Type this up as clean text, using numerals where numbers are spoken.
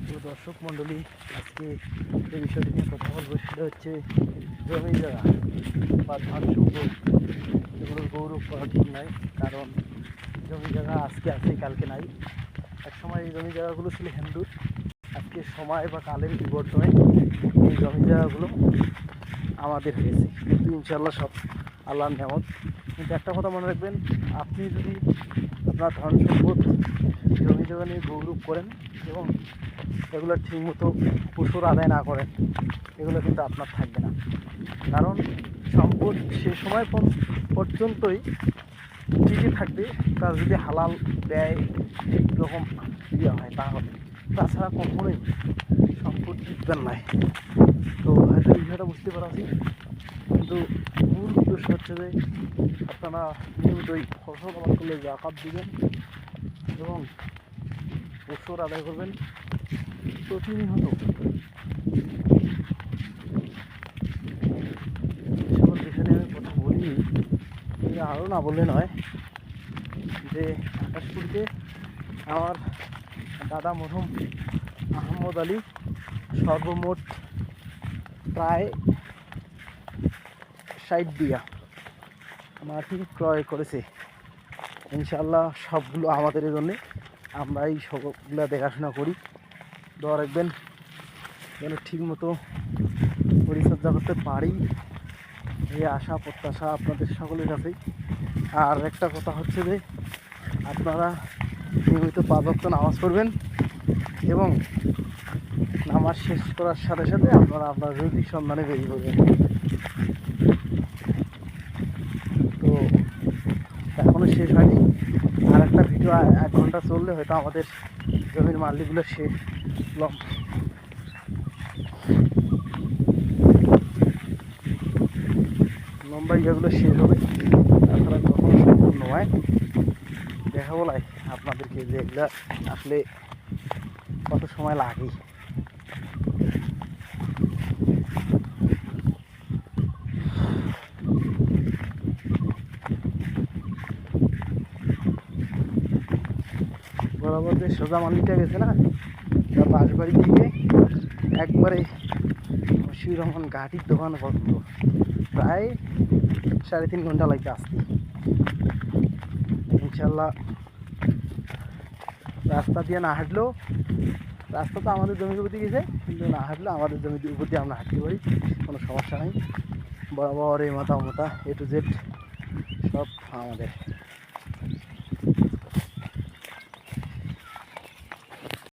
তো দর্শক মণ্ডলী, আজকে যে বিষয়টি নিয়ে কথা বলবো সেটা হচ্ছে জমি জায়গা বা ধান সম্পদ এগুলোর গৌরব করা ঠিক নয়। কারণ জমি জায়গা আজকে আছে, কালকে নাই। এক সময় এই জমি জায়গাগুলো ছিল হিন্দুর। আজকে সময় বা কালের বিবর্তনে এই জমি জায়গাগুলো আমাদের হয়েছে, কিন্তু ইনশাল্লাহ সব আল্লাহর নেয়ামত। কিন্তু একটা কথা মনে রাখবেন, আপনি যদি আপনার ধন সম্পদ জমি জায়গা নিয়ে গৌরব করেন এবং এগুলো ঠিকমতো কুসুর আদায় না করেন, এগুলো কিন্তু আপনার থাকবে না। কারণ সম্পদ সে সময় পর্যন্তই ঠিকই থাকবে, তার যদি হালাল ব্যয় ঠিক রকম ইয়ে হয় তাহলে। তাছাড়া কখনোই সম্পদ জিতবেন নাই। তো হয়তো বিষয়টা বুঝতে পারা উচিত, কিন্তু মূল উদ্দেশ্য হচ্ছে যে আপনারা নিয়মিতই ফসল আবাদ করলে জাকাত দিবেন এবং বছর আদায় করবেন প্রতিনিয়ত। সকল বিষয় নিয়ে আমি কথা বলি, আরও না বললে নয় যে আকাশপুরীতে আমার দাদা মরহুম আহমদ আলী সর্বমোট প্রায় 60 বিঘা মাটি ক্রয় করেছে। ইনশাআল্লাহ সবগুলো আমাদের জন্যে, আমরাই সবগুলো দেখাশোনা করি। দোয়া রাখবেন যেন ঠিকমতো পরিচর্যা করতে পারি, এই আশা প্রত্যাশা আপনাদের সকলের কাছেই। আর একটা কথা হচ্ছে যে আপনারা নিয়মিত 5 ওয়াক্ত নামাজ পড়বেন এবং নামাজ শেষ করার সাথে সাথে আপনারা আপনার রুজির সন্ধানে বেরিয়ে পড়বেন। তো এখনও শেষ হয়নি, আর একটা ভিডিও 1 ঘন্টা চললে হয়তো আমাদের জমির মালিকগুলো শেষ লম্বা ইয়েগুলো শেষ হবে। তাছাড়া কখনো সম্পূর্ণ নয়। দেখা বলাই আপনাদেরকে যে এগুলো আসলে কত সময় লাগে। বরাবর যে সোজা মালিকটা গেছে না, বাঁশবাড়ি থেকে একবারে মশিউর রহমান ঘাটির দোকান পর্যন্ত প্রায় 3.5 ঘন্টা লাগবে আসতে। ইনশাল্লাহ রাস্তা দিয়ে না হাঁটলেও, রাস্তা তো আমাদের জমির উপর দিয়ে গেছে, কিন্তু না হাঁটলেও আমাদের জমির উপর দিয়ে আমরা হাঁটতে পারি, কোনো সমস্যা নেই। বরাবর এই মাথা এ টু জেড সব আমাদের।